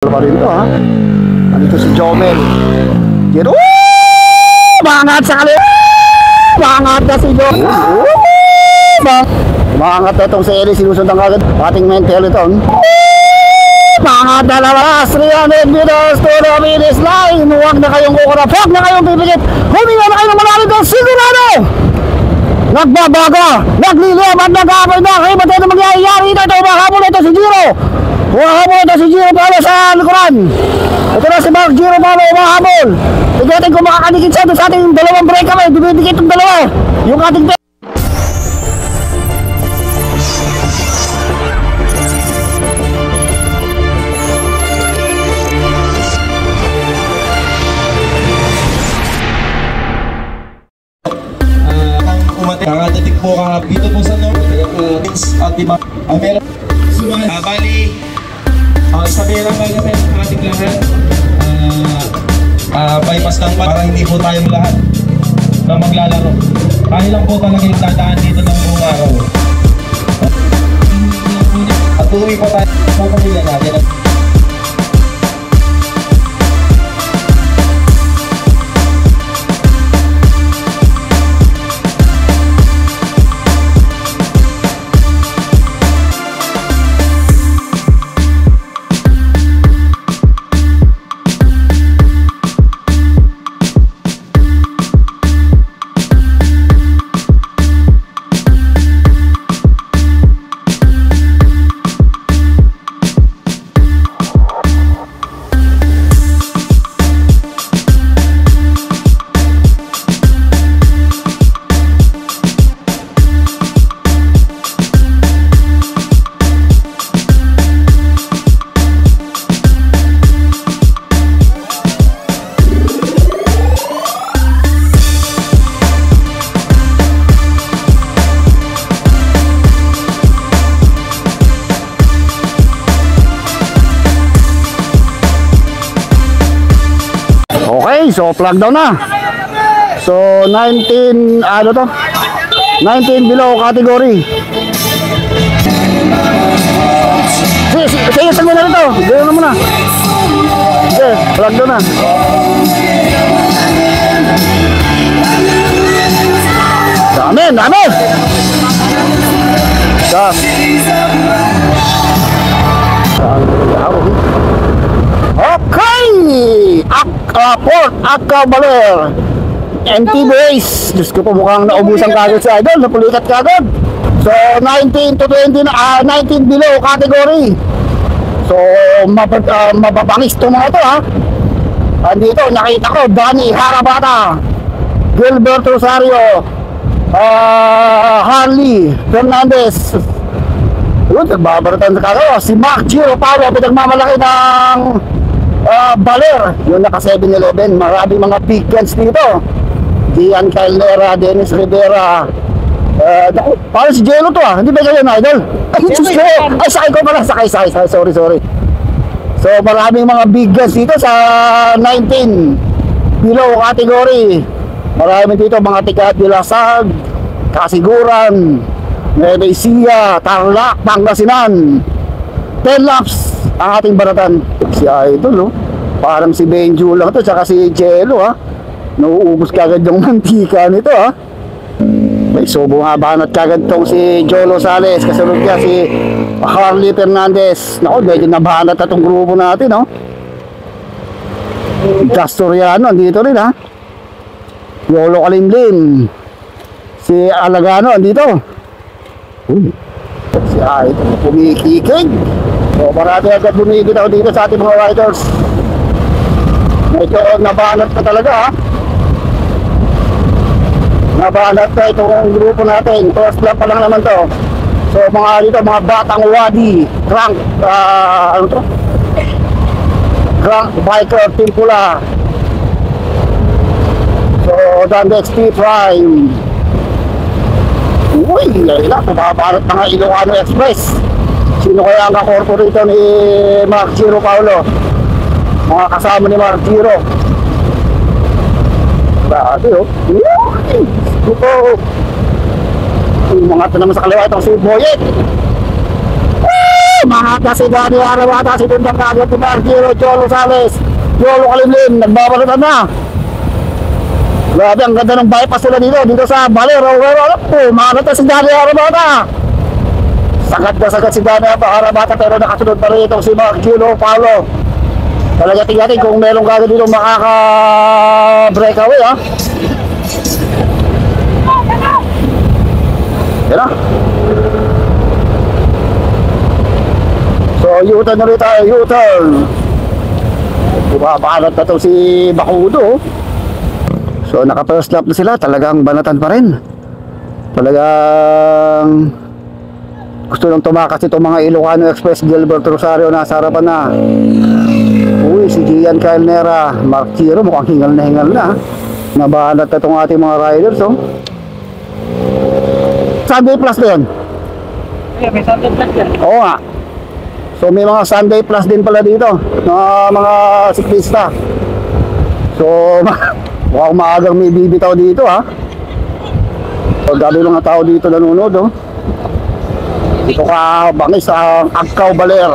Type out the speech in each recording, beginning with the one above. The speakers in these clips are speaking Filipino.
Pa rin ito ha. Andito si Jomel. Giro! Maangat sa kali! Maangat na si Jomel! Maangat na itong si Eli. Sinusundan kagad ating main peloton. Maangat na labas. 300 meters to the finish line. Huwag na kayong kukurap. Huwag na kayong pipikit. Huminga na kayo ng malalim doon. Sigurado! Nagbabago! Nagliliyam at nag-aabay na. Kaya ba tayo na magyayari ito? Mahabol ito si Giro. Umahabol ito si Giro Paulo sa likuran. Ito na si Mark Giro Paulo umahabol. Tignan kung makakadikit siya sa ating dalawang breakaway. Dumidikit yung dalawa. Yung ating kakadating po dito po sa at diba meron bali sabihin lang kayo natin ang ating lahat bypass lang para hindi po tayong lahat na maglalaro. Tayo lang po talaga yung dadaan dito ng buong araw at uwi po tayo sa pamilya natin. Okay, so plug down na. So 19 ano to? 19 below category. Sige, tanggal na ito. Gawin na muna. Okay, plug down na. Dami. Stop. Okay! Port Akka Baler NT Base. Diyos ko po, mukhang naubusan kagad si Idol. Napulikat kagad. So 19 to 20 na 19 below category. So mababangis itong mga ito ha. Andito nakita ko Danny Harabata, Gilbert Rosario, Harley Fernandez. Nagbabaratan sa kagad si Mark Giro Paulo, pinagmamalaki ng Baler, yung naka 7-11. Maraming mga big guns dito. Gian Calera, Dennis Rivera, parang si Jello to hindi ba kayo na Idol? Ay, Diyos ko! Ay, sakay ko pala, sakay, sorry. So maraming mga big guns dito sa 19 below category. Maraming dito mga Tikat Dilasag, Kasiguran, Nueva Ecija, Tarlac, Pangasinan. 10 laps ang ating baratan. Si Idol no? Parang si Benjo lang to, tsaka si Jello ha. Nauubos kagad yung mantika nito ha. May subo nga banat kagad tong si Jolo Sales. Kasunod niya si Harley Fernandez. Naku, medyo nabanat na tong grupo natin no. Castoriano andito rin ha. Yolo Kalimlim, si Alagano andito. Si Idol pumikikig. So marami agad bumigit ako dito sa ating mga riders. Medyo nabanat pa talaga ha. Nabanat na itong grupo natin. First lap pa lang naman to. So mga dito, mga batang wadi, crank, ano to? Crank biker team pula. So Dandex T Prime. Uy, yayla, nababanat mga Ilocano Express. Sino kaya ang kakorporito ni Mark Giro Paulo? Mga kasama ni Mark Giro. Grabe oh. Mga ito naman sa kaliwa itong si Boyet. Mga kasigani Harabata, si Tundang Kagad ni Margiro, Cholo Sales, Yolo Kalimlim, nagbabalutan na. Grabe, ang ganda ng bypass nila dito sa Balero. Mga kasigani Harabata. Sagat na sagat si Dani Harabata, pero nakasunod pa rin itong si Margiro Paulo. Talaga tingnan kung meron kagad dito makaka-breakaway ha. Yan na. So U-turn na rin tayo, U-turn. Bumabanat na ito si Bakudo. So naka first lap na sila, talagang banatan pa rin. Talagang gusto nang tumakas itong mga Ilocano Express. Gilbert Rosario nasa harapan na. Uy, si Gian Calnera, Mark Chiro, mukhang hingal na. Nabahanat na itong ating mga riders, oh. Sunday Plus na yun? Yeah, may Sunday Plus yan. Oo nga. So may mga Sunday Plus din pala dito, mga siklista. So, mukhang maagang may bibitaw dito, ha. So, dami mga tao dito nanonood, oh. Dito ka bangis sa Agcao Baler.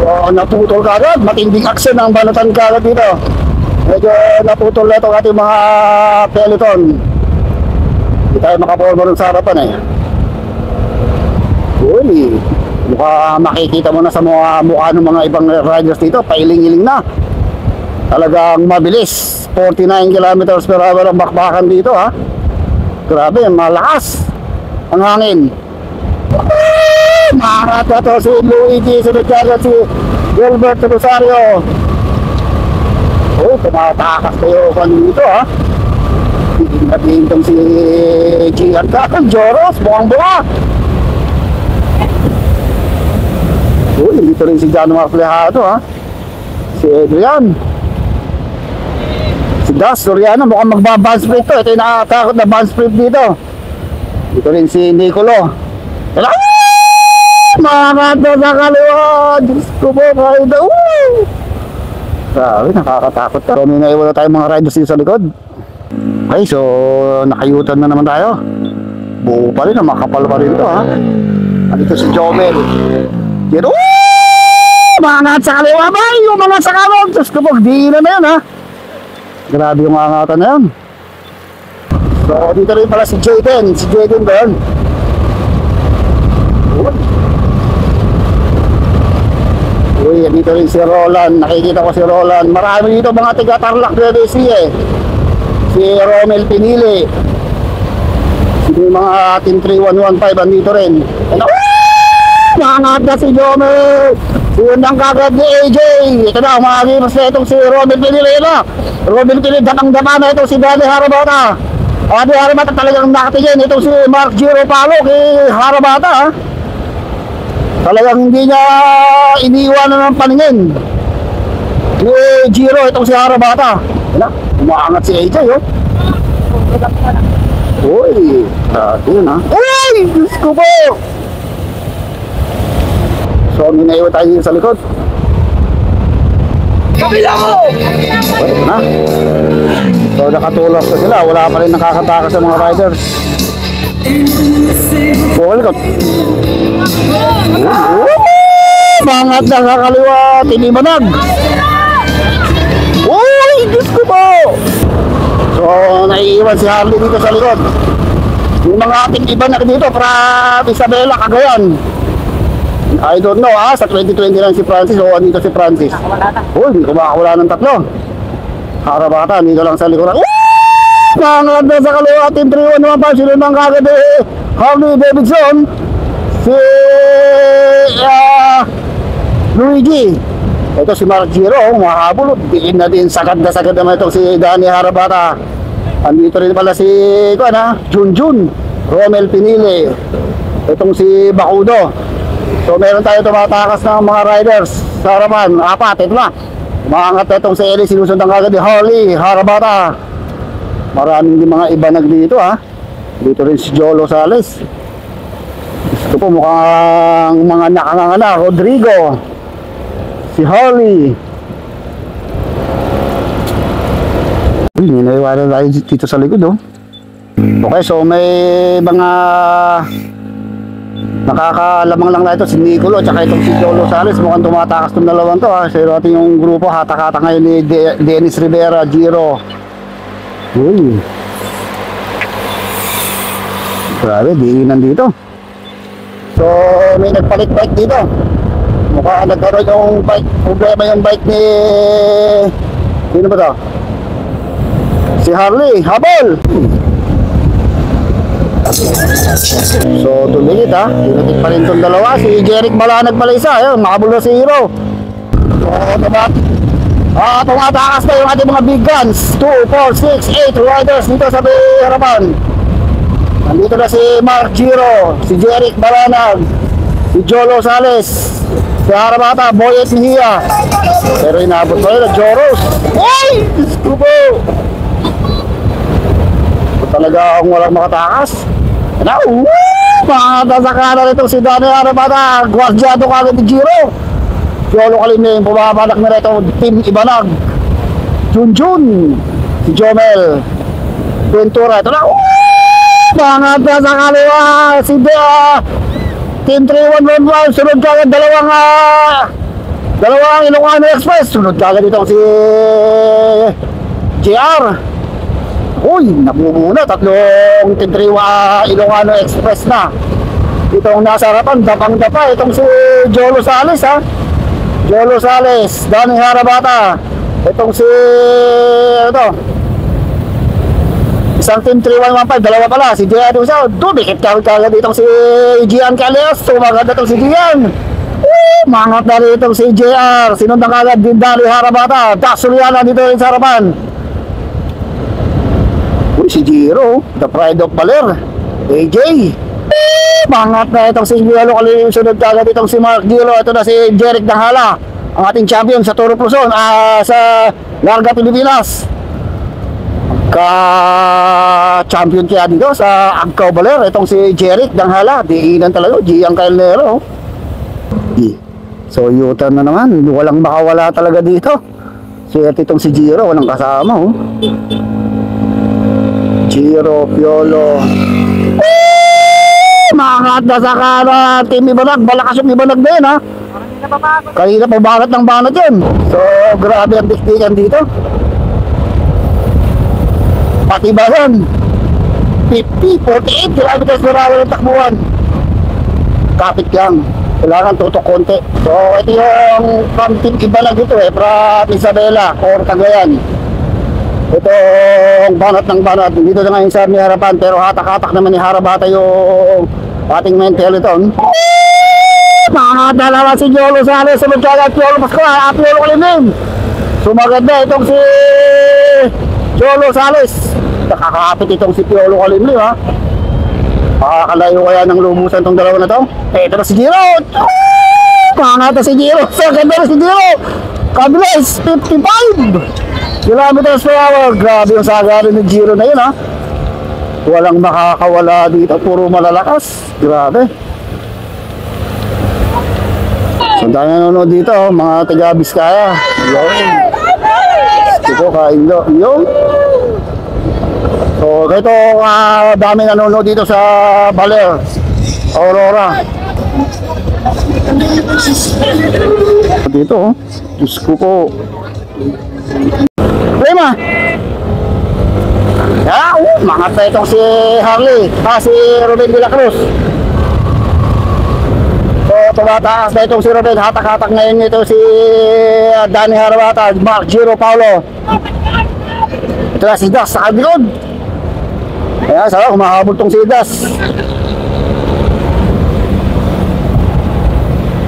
So, naputol ka agad. Matinding action ang banatan ka agad dito. Medyo naputol na itong ating mga peloton. Hindi tayo makaporma rin sa harapan eh. Uy, mukha makikita mo na sa mga mukha ng mga ibang riders dito. Pailing-iling na. Talagang mabilis. 49 kilometers per hour ang bakbakan dito ha. Grabe, malakas ang hangin. Marat na to si Luigi, sunod kaya si Gilbert Rosario. Oh, tumatakas kayo dito ha. Natin itong si Gian Kakang Joros, buwang buwa. Oh, dito rin si John Marflejado ha. Si Adrian. Si Das Soriano, mukhang magba-bounce split to. Ito yung nakakatakot na bounce split dito. Dito rin si Nicolo. Mga to sa kaliwa. Diyos ko po, kaida. Sabi, nakakatakot ka. So, may naiwala tayong mga riders dito sa likod. Okay, so nakayutan na naman tayo. Buo pa rin, makapal pa rin ito ha. Andito si Jomel. Dito, mga sa kaliwa ba? Yung mga sa kamon. Diyos ko po, di na yan ha. Grabe yung angatan na yan. So dito rin pala si Jaden. Si Jaden doon. Uy, dito rin si Roland. Nakikita ko si Roland. Marami dito mga tiga-Tarlac DDC eh. Si Romel Pinili. Si mga Team 3115 andito rin. Ano? Mangat na si Jomel. Unang kagad ni AJ. Ito na, umagimas na itong si Romel Pinili na. Romel Pinili, datang-dama na itong si Dani Harabata. Dani Harabata talagang nakatingin. Itong si Mark Giro Palo kay Harabata ha. Talagang hindi niya iniiwanan ng paningin ni Giro itong si Harabata. Umaangat si AJ oh. Uy, yun ha. Uy, Diyos ko po. So, minaiwa tayo dito sa likod. Kabila mo! Ito na. So, nakatulog na sila. Wala pa rin nakakatakas sa mga riders. Welcome. Mangat na sa kaliwa. Tinimanag. Uy, Diyos ko po! So, naiiwan si Harley dito sa likod. Yung mga ating iba na dito para Isabela, Cagayan. I don't know sa 2020 lang si Francis o andito si Francis. Uy, hindi ko makakawala ng tatlo. Harabata, dito lang sa likuran. Mangat na sa kaliwa, Team 3-1 naman pa. Sino nang kagad Harley Davidson. Si Luigi. Ito si Mark Giro, mahabol. Diin na din, sagad naman itong si Dani Harabata. Andito rin pala si Junjun, Romel Pinili. Itong si Bakudo. So meron tayo tumatakas ng mga riders sa harapan, 4, ito na. Umaangat na itong si Eli, sinusundan kagad ni Harley Harabata. Maraming din mga ibanag dito ha. Dito rin si Jolo Sales. Ito po mukhang mga nakanganga, Rodrigo, si Harley, Niniwala tayo dito sa likod, oh. Okay, so may mga nakakalamang lang na ito, si Nicolo at saka itong si Jolo Sales. Mukhang tumatakas itong dalawang to, ha. So natin yung grupo, hatak-hatak ngayon ni Dennis Rivera, Giro. Uy, grabe, diinan dito. So may nagpalit bike dito. Mukhang nagkaroon yung bike, problema yung bike ni, sino ba to? Si Harley, habol! So tumigit, ha, tinatik pa rin itong dalawa. Si Jeric Malanag pala isa, ayun, makabul na si Hero. So diba, tumatakas na yung ating mga big guns. 2, 4, 6, 8 riders dito sa may harapan. Nandito na si Mark Giro, si Jeric Malanag, si Jolo Sales, si Harabata, Boyet Mejia. Pero inabot pa rin na Joros. Uy! Disco po! Talaga akong walang makatakas. Mga tasakana nito si Dani Harabata, gwardyado kagad ni Giro. Jolo Kaliming, pumapanak na ito, Team Ibanag, Junjun, si Jomel Ventura. Ito na, mga tasakana si Team 3111, sunod kagad dalawang Ilocano Express, sunod kagad ito si JR. Uy, napumuna, tatlong Team 31 Ilocano Express na. Itong nasa harapan, dapang-dapa, itong si Jolo Sales, ha. Jolo Sales, Dani Harabata. Itong si, isang Team 3115, dalawa pala, si Gian Usaw, dumikit kagad itong si Gian Caleos, sumagad na itong si Gian. Mangat na rin itong si JR, sinundan kagad din Dani Harabata, Dasuliana dito rin sa harapan. Uy, si Giro, the pride of Baler, AJ. Mangat na itong si Giro, sunod kagad itong si Mark Giro. Ito na si Jeric Danghala, ang ating champion sa Toro Luzon, sa Larga Pilipinas. Ka-champion kaya dito sa Agcao Baler, itong si Jeric Danghala. Diinan talaga, Giang Cailero. So U-turn na naman, walang makawala talaga dito. So itong si Giro, walang kasama, oh. Giro, Piolo. Mga dasakara, Team Ibanag, malakas yung Ibanag na yun, ha. Kanina pa banat ng banat yun. So grabe ang diktikan dito. Pati ba yun? 50, 48 kilometers per hour ang takbuhan. Kapit lang, kailangan tutok konti. So ito yung from Team Ibanag ito, from Isabela or Cagayan. Itong banat ng banat, dito na ngayon sa may harapan, pero hatak-hatak naman ni Harabata yung ating main peloton. Mga dalawa si Jolo Sales, sunod kagad Piolo Pascual at Piolo Kaliming. Sumagad na itong si Jolo Sales. Nakakapit itong si Piolo Kaliming, ha. Makakalayo kaya ng lumusan itong dalawa na to. Ito na si Giro. Mga si Giro, sa ganda na si Giro. Kabilis, 55 kilometers per hour. Grabe yung sagarin ng Giro na yun, ha. Walang makakawala dito, puro malalakas. Grabe. So tayo nanonood dito, mga taga Biskaya. Yun. Ito, kain do. Yun. So ito, dami nanonood dito sa Baler, Aurora. Dito, oh. Diyos ko po. Lima. Mangat na itong si Harley, si Ruben de la Cruz. So tumataas na itong si Ruben, hatak-hatak ngayon ito si Dani Harabata, Mark Giro Paulo. Ito na si Das sa kabilod. Ayan, sarap, humahabol tong si Das.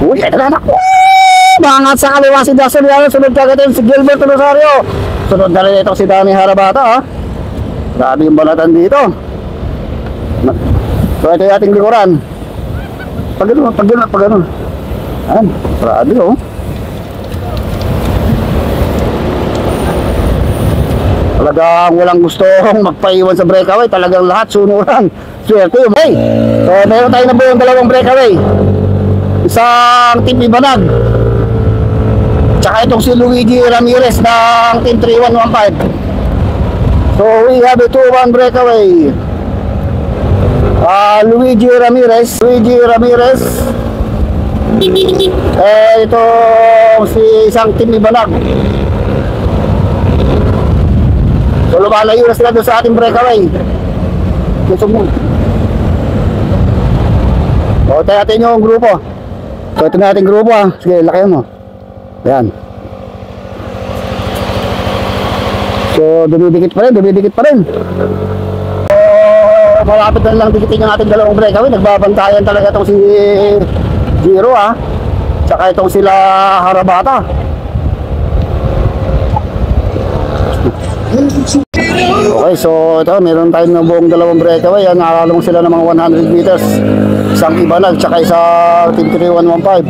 Uy, ito na anak. Mangat sa kaliwa si Das, sunod kagad si Gilbert Rosario. Sunod na rin itong si Dani Harabata, ha. Grabe yung balatan dito. So ito yung ating likuran. Pag ganun. Ayan, grabe, oh. Talagang walang gustong magpaiwan sa breakaway. Talagang lahat sunuran. Swerte yung hey. So meron tayo na buong dalawang breakaway. Isang Team Ibanag, tsaka itong si Luigi Ramirez ng Team 3115. So we have a 2-1 breakaway. Luigi Ramirez. Ito si isang team Ibanag. So lumalayo na sila doon sa ating breakaway. Gusto mo. O, tayo natin yung grupo. So ito na ating grupo ha. Sige, lakayan mo. Yan. So dumidikit pa rin. Malapit na lang dikitin yung ating dalawang breakaway. Nagbabantayan talaga itong si Giro ha. Tsaka itong sila Harabata. Okay, so ito meron tayong na buong dalawang breakaway. Nakakalong sila ng mga 100 meters. Isang Ibanag tsaka isang Team 3115.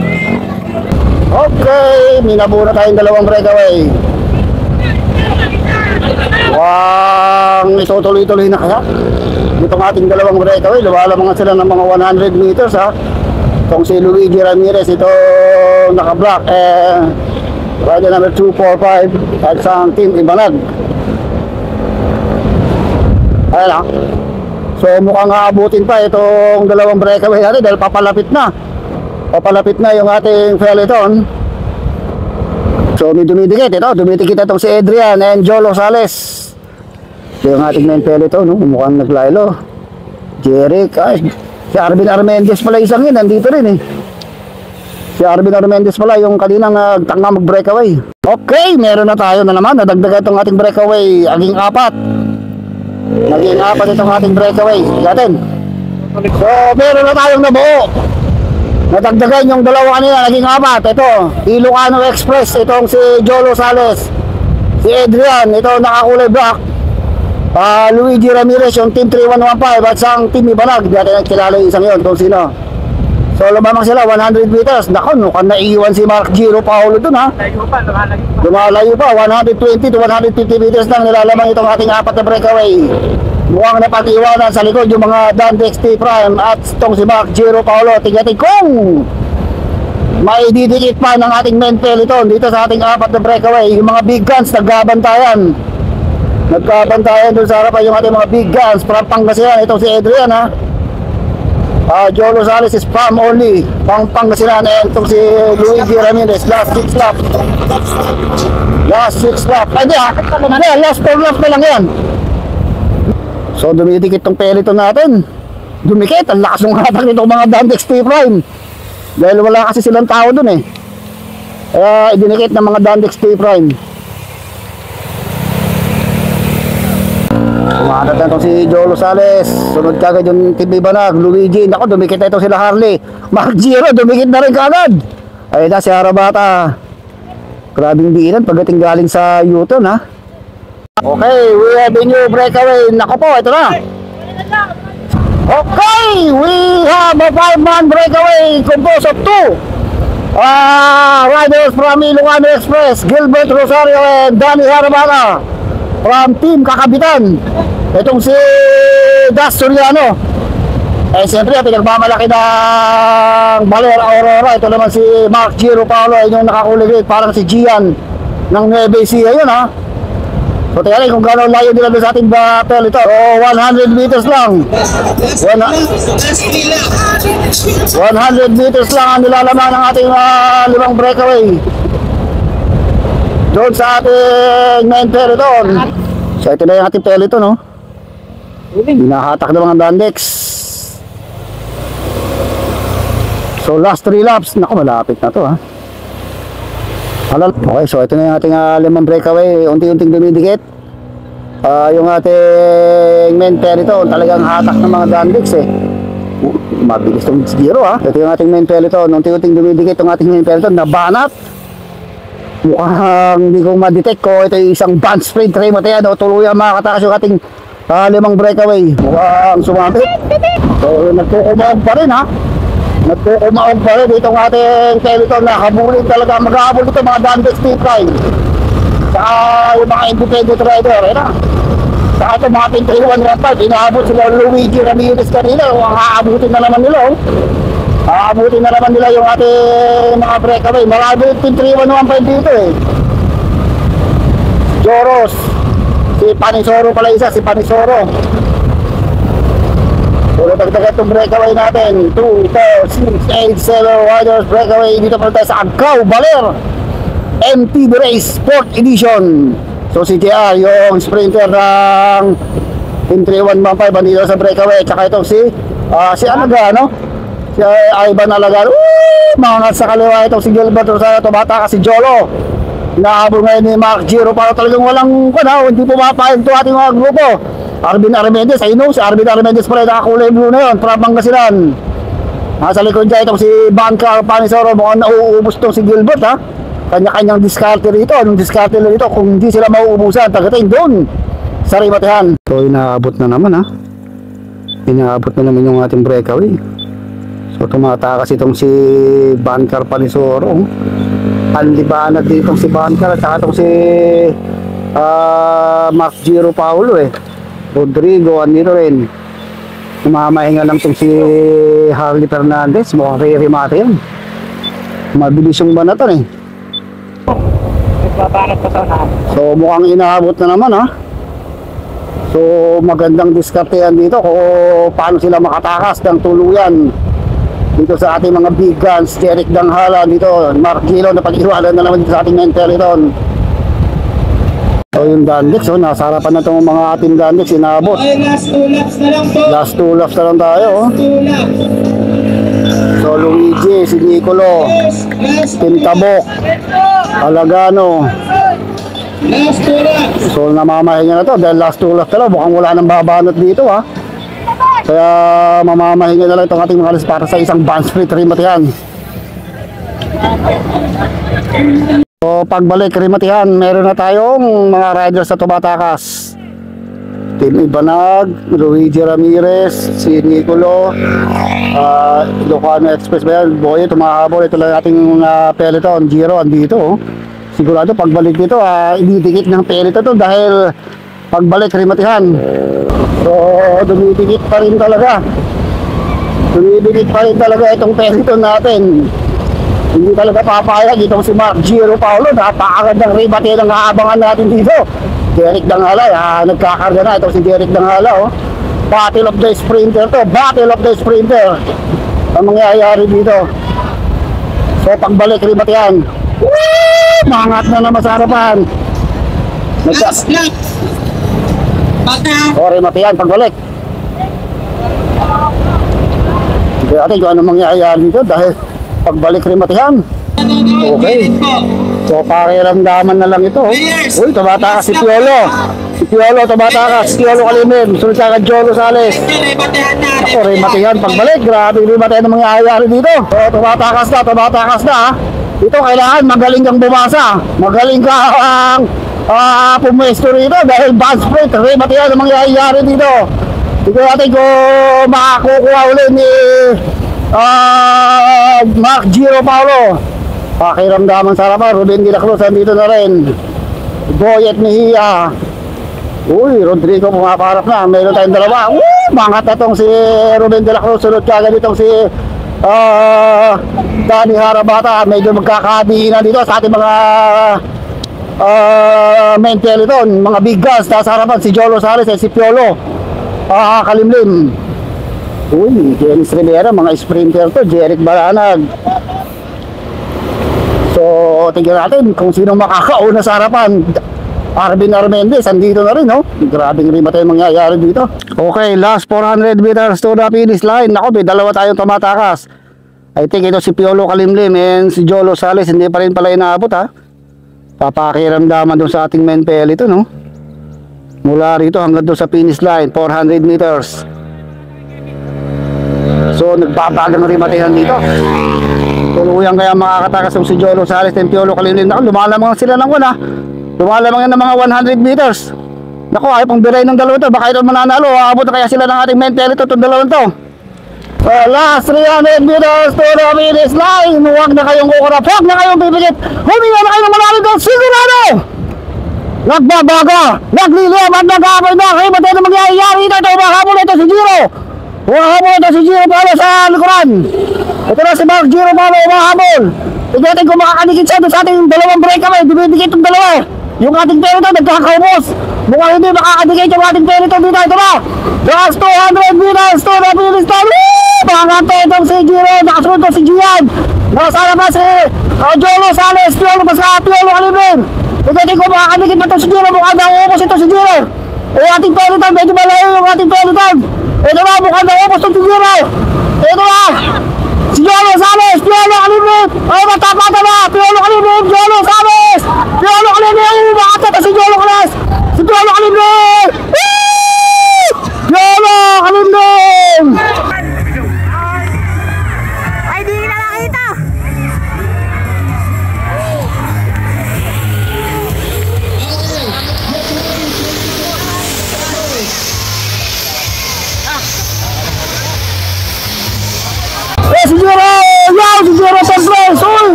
Okay, minabuna tayong dalawang breakaway. Itutuloy-tuloy na kaya itong ating dalawang breakaway. Lumalamangan sila ng mga 100 meters ha. Itong si Luigi Ramirez, ito naka-block rider number 245 at isang Team Ibanag. Ayan ha. So mukhang aabutin pa itong dalawang breakaway natin dahil papalapit na yung ating peloton. So may dumidikit itong si Adrian and Jolo Sales. Yung ating main peloton, no? Mukhang naglaylo. Jeric, si Arvin Armendez pala isang yun, nandito rin eh. Si Arvin Armendez pala yung kaninang tanga mag-breakaway. Okay, meron na tayo na naman. Nadagdagan itong ating breakaway. Naging apat itong ating breakaway. Gatin. So, meron na tayong nabuo. Nadagdagan yung dalawa kanina, naging apat. Ito, Ilocano Express. Itong si Jolo Sales. Si Adrian, ito nakakulay black. Luigi Ramirez, yung Team 3115 at isang Team Ibanag. Di natin kilala yung isang yun kung sino. So lumamang sila 100 meters. Naku, mukhang naiiwan si Mark Giro Paolo dun ha. Lumalayo pa 120 to 150 meters lang nilalamang itong ating apat na breakaway. Mukhang napag-iwanan sa likod yung mga Dandex T Prime at itong si Mark Giro Paolo. Tingnan kung may didikit pa ng ating main peloton dito sa ating apat na breakaway. Yung mga big guns nagkabantayan doon sa harapan yung ating mga big guns from Pangasinan. Itong si Adrian ha. Jolo Sales is from only Pangasinan. And itong si Luigi Ramirez last 6 lap. Last 4 laps na lang yan. So dumidikit tong peloton natin. Dumikit, ang lakas ng hatak nitong mga Dandex T Prime. Dahil wala kasi silang tao dun eh. Kaya idinikit ng mga Dandex T Prime. Umaanat na itong si Jolo Sales. Sunod kagad yung Team Ibanag, Luigi. Naku, dumikit na itong sila Harley. Mark Giro, dumikit na rin kagad. Ayun na si Harabata. Grabing biinan pagdating galing sa U-turn ha. Okay, we have a new breakaway. Naku po, ito na. Okay, we have a 5-man breakaway composed of 2 riders from Ilocano Express, Gilbert Rosario and Danny Harabata from Team Kakabitan. Itong si Das Soriano. Siyempre, pinagmamalaki ng Baler Aurora. Ito naman si Mark Giro Paolo, yung nakakuligit, parang si Gian ng Nueva Ecija yun ha. So tingnan kung gano'n layo nila sa ating battle ito. 100 meters lang. 100 meters lang ang nilalaman ng ating 5 breakaway doon sa ating main peloton. So ito na yung ating peloton no. Hinahatak ng mga Dandex. So last 3 laps. Naku, malapit na to ha. Okay, so ito na yung ating 5 breakaway. Unti-unting dumidikit yung ating main peloton. Talagang hatak ng mga Dandex eh. Mabilis itong Giro ha. Ito yung ating main peloton. Unti-unting dumidikit yung ating main peloton. Nabanat. Mukhang hindi kong ma-detect ko ito yung isang band sprint tray matayan o tuluyan makakatakas yung ating 5 breakaway. Mukhang sumabit. So nagkukumaog pa rin ha. Nagkukumaog pa rin itong ating peloton na habulin talaga. Mag-ahabol ito mga Dandex T Prime saka yung mga independent rider na. Saka ito mga Team 3115 inaabot sila Luigi Ramirez kanina. Aabutin na naman nila aabutin na naman nila yung ating mga breakaway. Marami yung Team 3115 dito eh. Joros, si Si Panisoro pala isa, si Panisoro. So, dagdagan itong breakaway natin. 2, 4, 6, 8, 7 riders breakaway. Dito pala tayo sa Agcao, Baler MTB Race Sport Edition. So, si JR, yung sprinter ng Team 3115 dito sa breakaway. Tsaka itong si Alaga, no? Si Ivan Alaga. Mangat sa kaliwa itong si Gilbert Rosado. Tumata ka si Jolo. Nahabol ngayon ni Mark Giro para talagang walang hindi pumapayag ito ating mga grupo. Arvin Armendez, I know, si Arvin Armendez pala nakakulay blue na yun, from Pangasinan. Nasa likod dyan itong si Banca Panisoro, mukhang nauubos itong si Gilbert, ha. Kanya-kanyang diskarte rito, anong diskarte rito, kung hindi sila mauubusan, tagating doon sa Rimatehan. So inaabot na naman, ha. Inaabot na naman yung ating breakaway. So tumatakas itong si Banca Panisoro. Anlibanat dito si Banca at saka itong si Mark Giro Paulo, Rodrigo, andito rin. Mamahinga lang itong si Harley Fernandez. Mukhang kay Rimate yan. Mabilis yung banatan, Nagbabanat pa sa unahan. So mukhang inaabot na naman, ha. So magandang diskartehan dito kung paano sila makatakas ng tuluyan dito sa ating mga big guns. Jeric Danghala dito, Mark Gilo na pag-iwalan na naman dito sa ating Menteliton. So yung Dandex, nasa harapan na itong mga ating Dandex, inabot. Okay, last 2 laps na lang po. Last 2 laps na lang tayo, 2 laps. So Luigi, si Nicolo, Tim Tabok, Alagano. Last 2 laps. So namamahinga na to dahil last 2 laps na lang. Mukhang wala nang babanat dito, ha. Kaya mamamahinga na lang itong ating mga alis para sa isang band split Rimatehan. So pagbalik Rimatehan, meron na tayong mga riders na tumatakas. Team Ibanag, Luigi Ramirez, si Nicolo, Ilocano Express ba yan? Boy, tumahabol. Ito lang ating peloton. Giro, andito, sigurado pagbalik dito, ididikit ng peloton to dahil pagbalik Rimatehan. So dumidikit pa rin talaga. Dumidikit pa rin talaga itong peloton natin. Hindi talaga papayag itong si Mark Giro Paulo. Napakagandang rebate ng aabangan natin dito. Jeric Danghala, nagkakarga na itong si Jeric Danghala, Battle of the Sprinter to. Battle of the Sprinter ang mangyayari dito. So pagbalik Rimatehan, mangat na naman sa harapan. Last lap. Baka. O Rimatehan, pagbalik. Hindi natin kung ano mangyayari dito dahil pagbalik Rimatehan. Okay. So pakiramdaman na lang ito. Uy, tumatakas si Piolo. Si Piolo tumatakas. Si Piolo Kalimim. Sunod sa Jolo Sales. Ako, Rimatehan pagbalik. Grabe yung Rimatehan ang mangyayari dito. So tumatakas na. Ito kailangan magaling kang bumasa. Magaling kang pumwesto rito dahil bad sprint. Rimatehan ang mangyayari dito. Tignan natin kung makakukuha ulit ni Mark Giro Paulo. Pakiramdaman sa harapan, Ruben de la Cruz andito na rin. Boyet Mejia. Uy, Rodrigo pumaparap na. Meron tayong dalawa. Mangat na itong si Ruben de la Cruz. Sunod kagad itong si Danny Harabata. Medyo magkakadiinan dito sa ating mga Menteliton. Mga big guns. Sa harapan si Jolo Sales at si Piolo Kalimlim. Uy, Dennis Rivera, mga sprinter to. Jeric Balanag. So, tingnan natin kung sino makakauna sa harapan. Arvin Armendez, andito na rin, Grabing Rimatehan mangyayari dito. Okay, last 400 meters to the finish line. Ako, may dalawa tayong tumatakas. I think ito si Piolo Kalimlim and si Jolo Sales. Hindi pa rin pala inaabot, Papakiramdaman doon sa ating Menpel ito, Mula rito hanggang doon sa finish line, 400 meters. So, nagbabagang Rimatehan dito. Tuluyan kaya makakatakas si Jolo Sales and Piolo Kalimlim. Naku, lumalamang sila ng lumalamang yan ng mga 100 meters. Naku, ayaw pang biray ng dalawa to. Baka ito mananalo. Aabot na kaya sila ng ating Mentel ito, itong dalawang to. Last 300 meters to the finish line. Huwag na kayong kukurap. Huwag na kayong pipigit. Huminga na kayo ng malalim doon. Sigurado! Nagbabaga. Nagliliyam at nag-aabay na. Kaya ba't ito mangyayari ito? Ito, umahabol ito si Giro. Umahabol ito si Giro Paulo sa likuran. Ito na si Mark Giro Paulo umahabol. Tignan kung makakanikit siya doon sa ating dalawang breakaway. Dibidikit itong dalawa. Yung ating Peliton nagkakaubos. Mukhang hindi makakadikit yung ating Peliton dito. Ito ba? Last 200 meters to the finish line. Pangatay itong si Giro. Nakasunod to si Gian. Nasala pa si Jolo Sales. Piolo Calibin. Ito ko makakadikit pa ito si Giro. Mukhang nauubos ito si Giro. Yung ating Peliton. Medyo malayo yung ating Peliton. Ito ba? Mukhang nauubos ito si Giro. Ito ba? Si Jolo Sales, Piolo Calibin. Ay, matapata ba? Piolo Calibin, Jolo Sales.